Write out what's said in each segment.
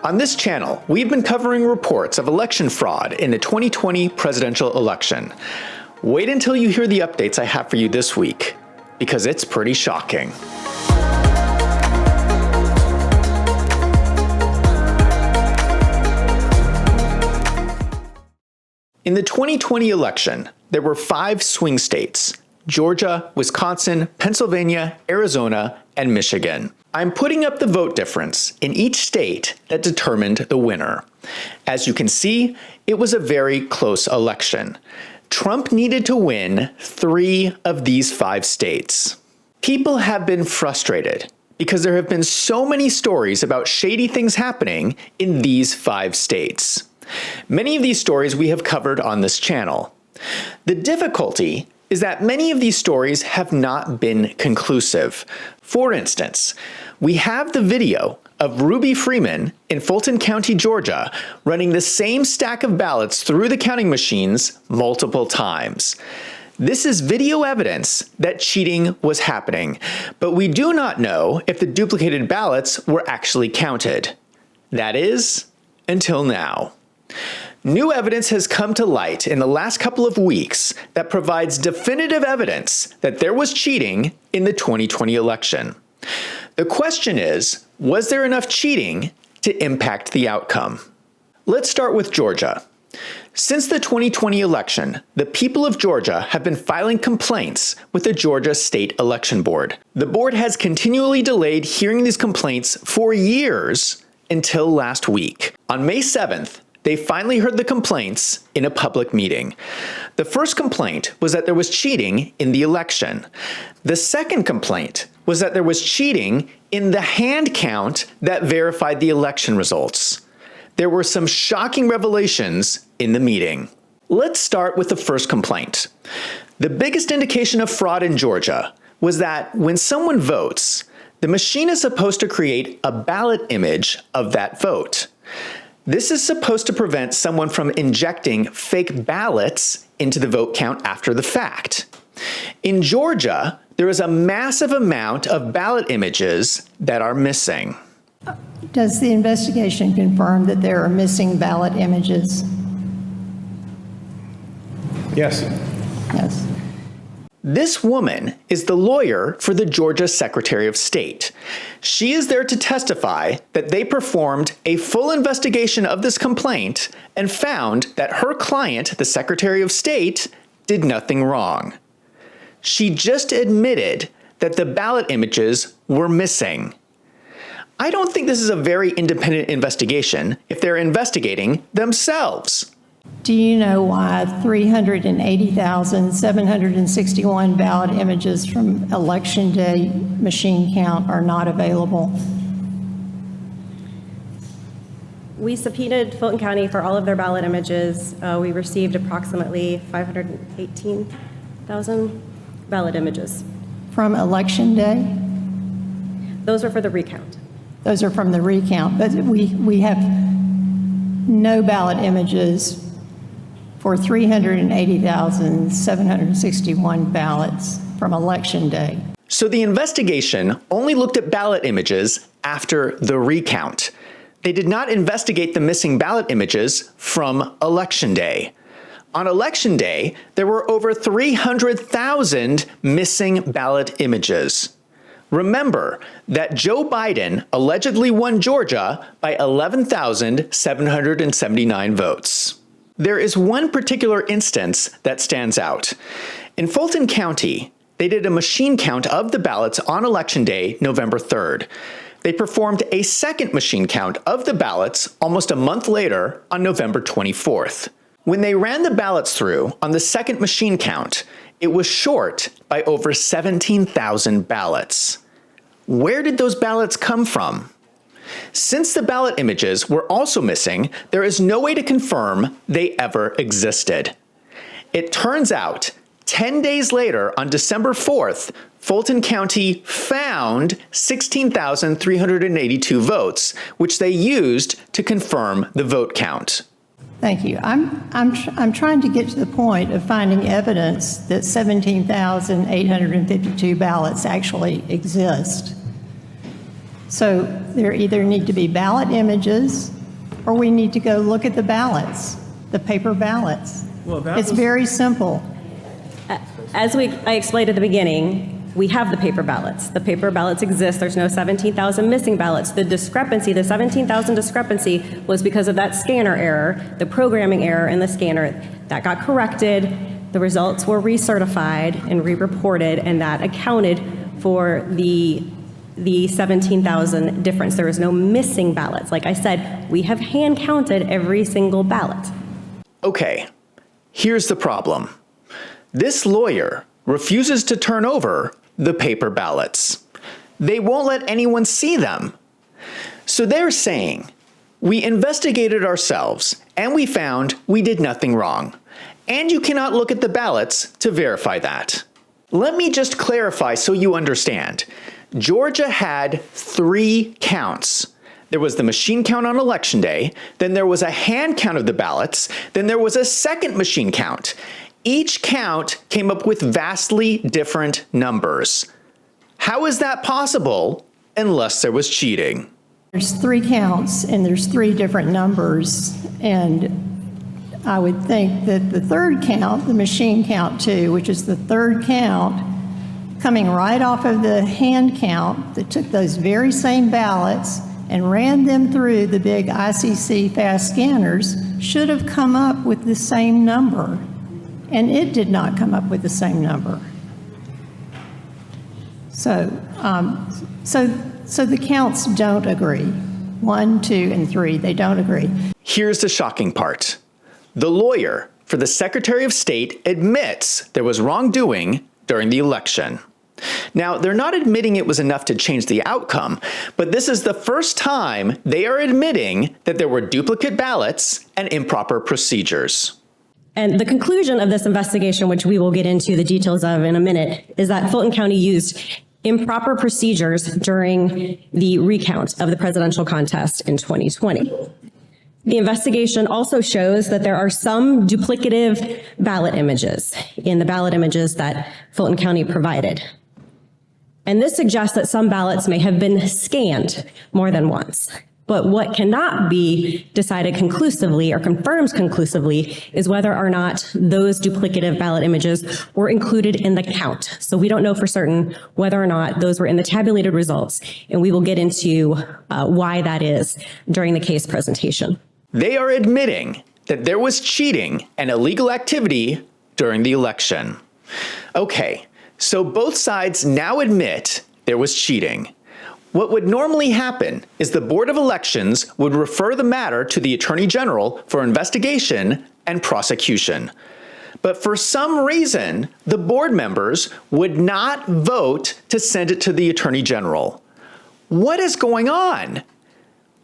On this channel, we've been covering reports of election fraud in the 2020 presidential election. Wait until you hear the updates I have for you this week, because it's pretty shocking. In the 2020 election, there were 5 swing states: Georgia, Wisconsin, Pennsylvania, Arizona, and Michigan. I'm putting up the vote difference in each state that determined the winner. As you can see, it was a very close election. Trump needed to win 3 of these 5 states. People have been frustrated because there have been so many stories about shady things happening in these 5 states. Many of these stories we have covered on this channel. The difficulty is that many of these stories have not been conclusive. For instance, we have the video of Ruby Freeman in Fulton County, Georgia, running the same stack of ballots through the counting machines multiple times. This is video evidence that cheating was happening, but we do not know if the duplicated ballots were actually counted. That is, until now. New evidence has come to light in the last couple of weeks that provides definitive evidence that there was cheating in the 2020 election. The question is, was there enough cheating to impact the outcome? Let's start with Georgia. Since the 2020 election, the people of Georgia have been filing complaints with the Georgia State Election Board. The board has continually delayed hearing these complaints for years until last week. On May 7th, they finally heard the complaints in a public meeting. The first complaint was that there was cheating in the election. The second complaint was that there was cheating in the hand count that verified the election results. There were some shocking revelations in the meeting. Let's start with the first complaint. The biggest indication of fraud in Georgia was that when someone votes, the machine is supposed to create a ballot image of that vote. This is supposed to prevent someone from injecting fake ballots into the vote count after the fact. In Georgia, there is a massive amount of ballot images that are missing. Does the investigation confirm that there are missing ballot images? Yes. Yes. This woman is the lawyer for the Georgia Secretary of State. She is there to testify that they performed a full investigation of this complaint and found that her client, the Secretary of State, did nothing wrong. She just admitted that the ballot images were missing. I don't think this is a very independent investigation if they're investigating themselves. Do you know why 380,761 ballot images from Election Day machine count are not available? We subpoenaed Fulton County for all of their ballot images. We received approximately 518,000 ballot images. From Election Day? Those are for the recount. Those are from the recount, but we have no ballot images for 380,761 ballots from Election Day. So the investigation only looked at ballot images after the recount. They did not investigate the missing ballot images from Election Day. On Election Day, there were over 300,000 missing ballot images. Remember that Joe Biden allegedly won Georgia by 11,779 votes. There is one particular instance that stands out. In Fulton County, they did a machine count of the ballots on Election Day, November 3rd. They performed a second machine count of the ballots almost a month later on November 24th. When they ran the ballots through on the second machine count, it was short by over 17,000 ballots. Where did those ballots come from? Since the ballot images were also missing, there is no way to confirm they ever existed. It turns out, 10 days later, on December 4th, Fulton County found 16,382 votes, which they used to confirm the vote count. Thank you. I'm trying to get to the point of finding evidence that 17,852 ballots actually exist. So there either need to be ballot images, or we need to go look at the ballots, the paper ballots. It's very simple. As I explained at the beginning, we have the paper ballots. The paper ballots exist. There's no 17,000 missing ballots. The discrepancy, the 17,000 discrepancy was because of that scanner error, the programming error in the scanner. That got corrected. The results were recertified and re-reported, and that accounted for the 17,000 difference. There was no missing ballots. Like I said, we have hand counted every single ballot. Okay, here's the problem. This lawyer refuses to turn over the paper ballots. They won't let anyone see them. So they're saying, we investigated ourselves and we found we did nothing wrong. And you cannot look at the ballots to verify that. Let me just clarify so you understand. Georgia had 3 counts. There was the machine count on Election Day, then there was a hand count of the ballots, then there was a second machine count. Each count came up with vastly different numbers. How is that possible unless there was cheating? There's 3 counts and there's 3 different numbers, and I would think that the third count, the machine count too, which is the third count, coming right off of the hand count that took those very same ballots and ran them through the big ICC fast scanners, should have come up with the same number. And it did not come up with the same number. So the counts don't agree. 1, 2, and 3, they don't agree. Here's the shocking part. The lawyer for the Secretary of State admits there was wrongdoing during the election. Now, they're not admitting it was enough to change the outcome, but this is the first time they are admitting that there were duplicate ballots and improper procedures. And the conclusion of this investigation, which we will get into the details of in a minute, is that Fulton County used improper procedures during the recount of the presidential contest in 2020. The investigation also shows that there are some duplicative ballot images in the ballot images that Fulton County provided. And this suggests that some ballots may have been scanned more than once. But what cannot be decided conclusively or confirmed conclusively is whether or not those duplicative ballot images were included in the count. So we don't know for certain whether or not those were in the tabulated results, and we will get into why that is during the case presentation. They are admitting that there was cheating and illegal activity during the election. Okay, so both sides now admit there was cheating. What would normally happen is the Board of Elections would refer the matter to the Attorney General for investigation and prosecution. But for some reason, the board members would not vote to send it to the Attorney General. What is going on?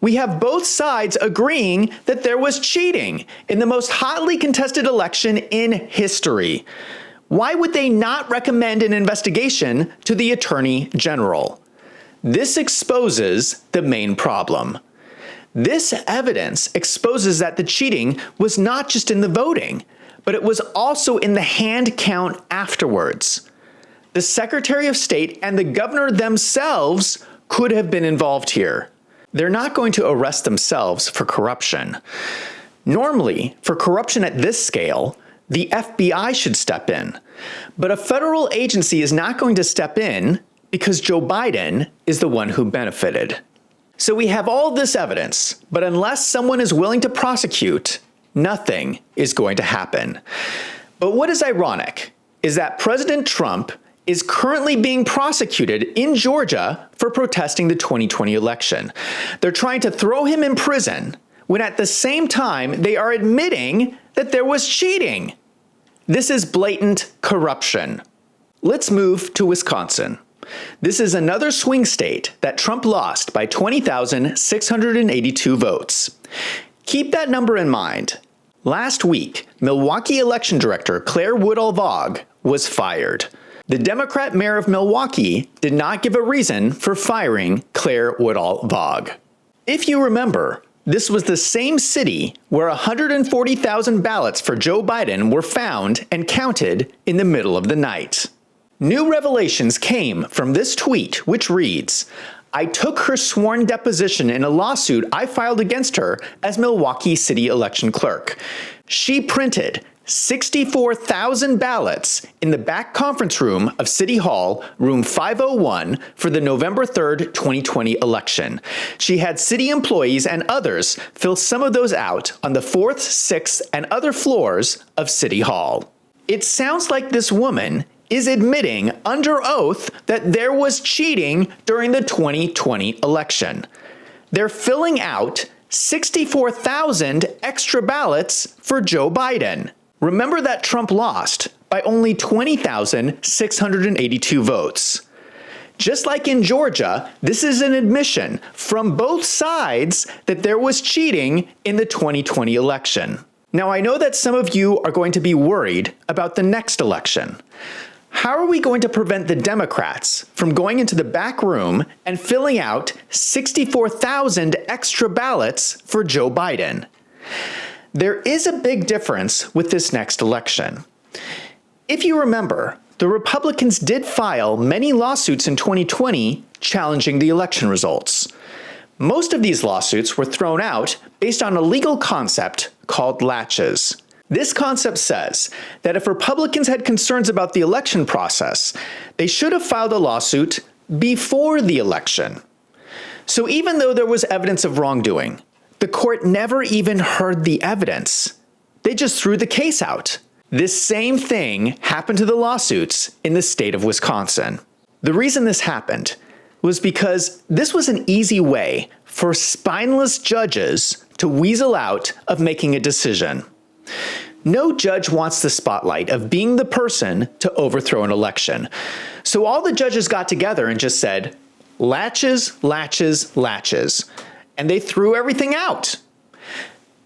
We have both sides agreeing that there was cheating in the most hotly contested election in history. Why would they not recommend an investigation to the Attorney General? This exposes the main problem. This evidence exposes that the cheating was not just in the voting, but it was also in the hand count afterwards. The Secretary of State and the governor themselves could have been involved here. They're not going to arrest themselves for corruption. Normally, for corruption at this scale, the FBI should step in. But a federal agency is not going to step in because Joe Biden is the one who benefited. So we have all this evidence, but unless someone is willing to prosecute, nothing is going to happen. But what is ironic is that President Trump is currently being prosecuted in Georgia for protesting the 2020 election. They're trying to throw him in prison when at the same time they are admitting that there was cheating. This is blatant corruption. Let's move to Wisconsin. This is another swing state that Trump lost by 20,682 votes. Keep that number in mind. Last week, Milwaukee election director Claire Woodall-Vaugh was fired. The Democrat mayor of Milwaukee did not give a reason for firing Claire Woodall-Vaugh. If you remember, this was the same city where 140,000 ballots for Joe Biden were found and counted in the middle of the night. New revelations came from this tweet, which reads, I took her sworn deposition in a lawsuit I filed against her as Milwaukee City Election Clerk. She printed 64,000 ballots in the back conference room of City Hall, room 501, for the November 3rd, 2020 election. She had city employees and others fill some of those out on the 4th, 6th, and other floors of City Hall. It sounds like this woman is admitting under oath that there was cheating during the 2020 election. They're filling out 64,000 extra ballots for Joe Biden. Remember that Trump lost by only 20,682 votes. Just like in Georgia, this is an admission from both sides that there was cheating in the 2020 election. Now, I know that some of you are going to be worried about the next election. How are we going to prevent the Democrats from going into the back room and filling out 64,000 extra ballots for Joe Biden? There is a big difference with this next election. If you remember, the Republicans did file many lawsuits in 2020 challenging the election results. Most of these lawsuits were thrown out based on a legal concept called latches. This concept says that if Republicans had concerns about the election process, they should have filed a lawsuit before the election. So even though there was evidence of wrongdoing, the court never even heard the evidence. They just threw the case out. This same thing happened to the lawsuits in the state of Wisconsin. The reason this happened was because this was an easy way for spineless judges to weasel out of making a decision. No judge wants the spotlight of being the person to overthrow an election. So all the judges got together and just said, latches, latches, latches. And they threw everything out.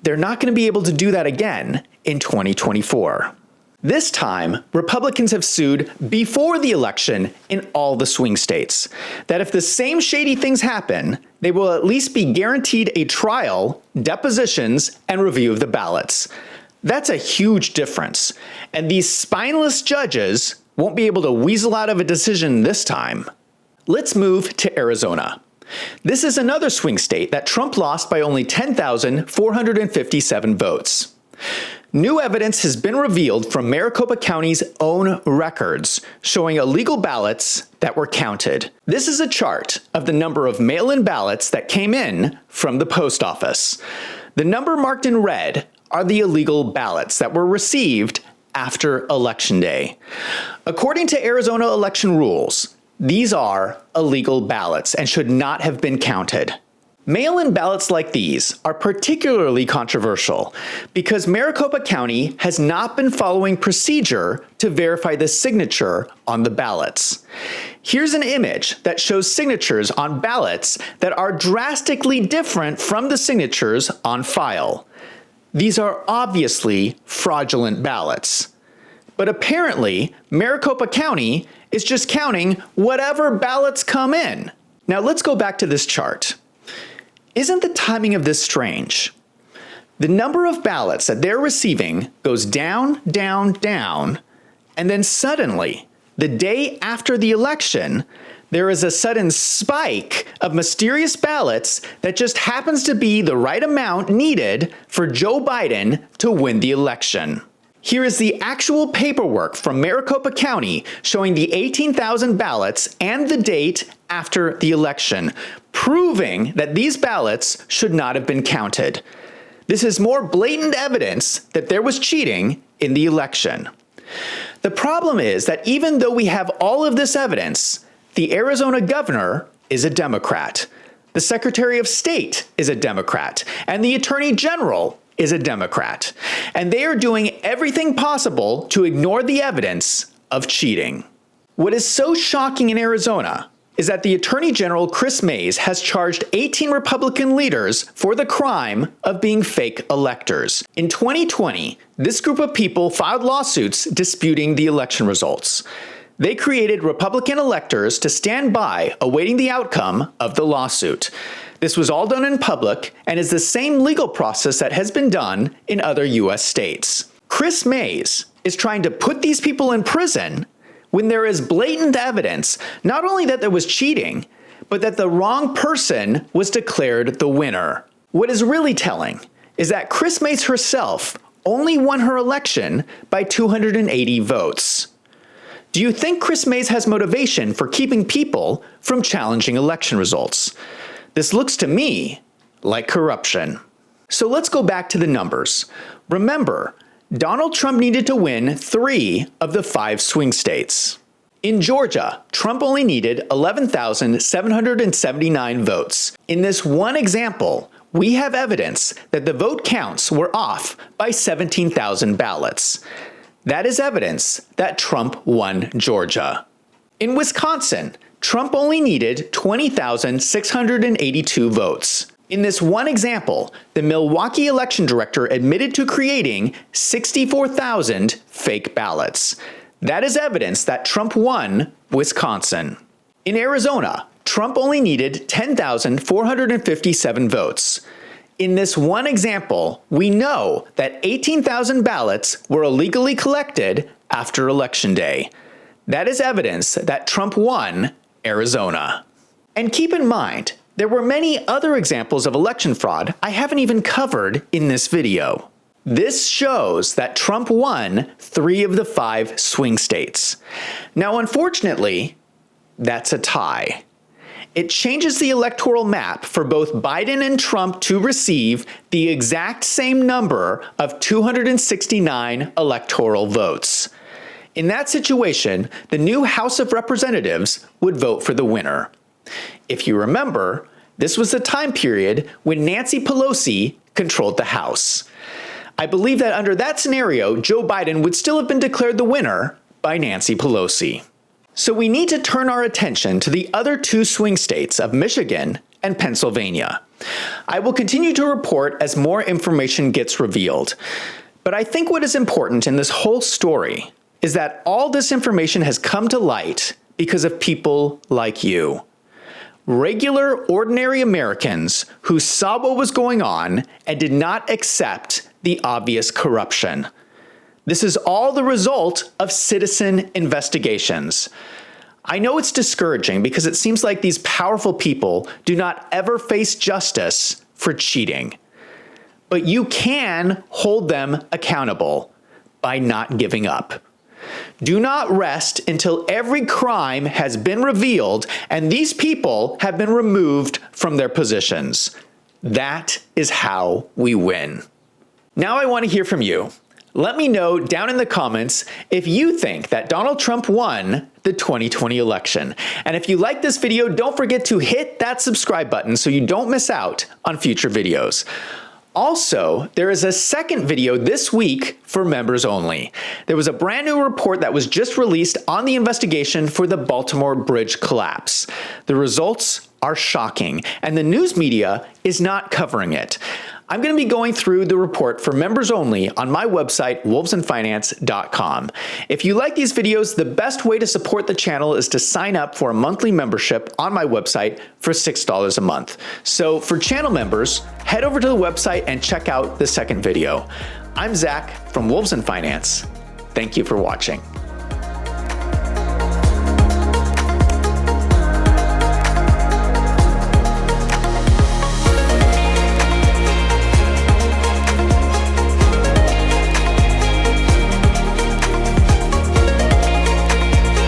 They're not going to be able to do that again in 2024. This time, Republicans have sued before the election in all the swing states, that if the same shady things happen, they will at least be guaranteed a trial, depositions, and review of the ballots. That's a huge difference, and these spineless judges won't be able to weasel out of a decision this time. Let's move to Arizona. This is another swing state that Trump lost by only 10,457 votes. New evidence has been revealed from Maricopa County's own records showing illegal ballots that were counted. This is a chart of the number of mail-in ballots that came in from the post office. The number marked in red are the illegal ballots that were received after Election Day. According to Arizona election rules, these are illegal ballots and should not have been counted. Mail-in ballots like these are particularly controversial because Maricopa County has not been following procedure to verify the signature on the ballots. Here's an image that shows signatures on ballots that are drastically different from the signatures on file. These are obviously fraudulent ballots. But apparently, Maricopa County is just counting whatever ballots come in. Now let's go back to this chart. Isn't the timing of this strange? The number of ballots that they're receiving goes down, down, down, and then suddenly, the day after the election, there is a sudden spike of mysterious ballots that just happens to be the right amount needed for Joe Biden to win the election. Here is the actual paperwork from Maricopa County showing the 18,000 ballots and the date after the election, proving that these ballots should not have been counted. This is more blatant evidence that there was cheating in the election. The problem is that even though we have all of this evidence, the Arizona governor is a Democrat, the Secretary of State is a Democrat, and the Attorney General is a Democrat, and they are doing everything possible to ignore the evidence of cheating. What is so shocking in Arizona is that the Attorney General Chris Mays has charged 18 Republican leaders for the crime of being fake electors. In 2020, this group of people filed lawsuits disputing the election results. They created Republican electors to stand by awaiting the outcome of the lawsuit. This was all done in public and is the same legal process that has been done in other U.S. states. Chris Mays is trying to put these people in prison when there is blatant evidence not only that there was cheating, but that the wrong person was declared the winner. What is really telling is that Chris Mays herself only won her election by 280 votes. Do you think Chris Mays has motivation for keeping people from challenging election results? This looks to me like corruption. So let's go back to the numbers. Remember, Donald Trump needed to win 3 of the 5 swing states. In Georgia, Trump only needed 11,779 votes. In this one example, we have evidence that the vote counts were off by 17,000 ballots. That is evidence that Trump won Georgia. In Wisconsin, Trump only needed 20,682 votes. In this one example, the Milwaukee election director admitted to creating 64,000 fake ballots. That is evidence that Trump won Wisconsin. In Arizona, Trump only needed 10,457 votes. In this one example, we know that 18,000 ballots were illegally collected after Election Day. That is evidence that Trump won Arizona. And keep in mind, there were many other examples of election fraud I haven't even covered in this video. This shows that Trump won 3 of the 5 swing states. Now, unfortunately, that's a tie. It changes the electoral map for both Biden and Trump to receive the exact same number of 269 electoral votes. In that situation, the new House of Representatives would vote for the winner. If you remember, this was the time period when Nancy Pelosi controlled the House. I believe that under that scenario, Joe Biden would still have been declared the winner by Nancy Pelosi. So we need to turn our attention to the other 2 swing states of Michigan and Pennsylvania. I will continue to report as more information gets revealed. But I think what is important in this whole story is that all this information has come to light because of people like you. Regular, ordinary Americans who saw what was going on and did not accept the obvious corruption. This is all the result of citizen investigations. I know it's discouraging because it seems like these powerful people do not ever face justice for cheating. But you can hold them accountable by not giving up. Do not rest until every crime has been revealed and these people have been removed from their positions. That is how we win. Now I want to hear from you. Let me know down in the comments if you think that Donald Trump won the 2020 election. And if you like this video, don't forget to hit that subscribe button so you don't miss out on future videos. Also, there is a second video this week for members only. There was a brand new report that was just released on the investigation for the Baltimore Bridge collapse. The results are shocking, and the news media is not covering it. I'm going to be going through the report for members only on my website, wolvesandfinance.com. If you like these videos, the best way to support the channel is to sign up for a monthly membership on my website for $6 a month. So for channel members, head over to the website and check out the second video. I'm Zach from Wolves and Finance. Thank you for watching.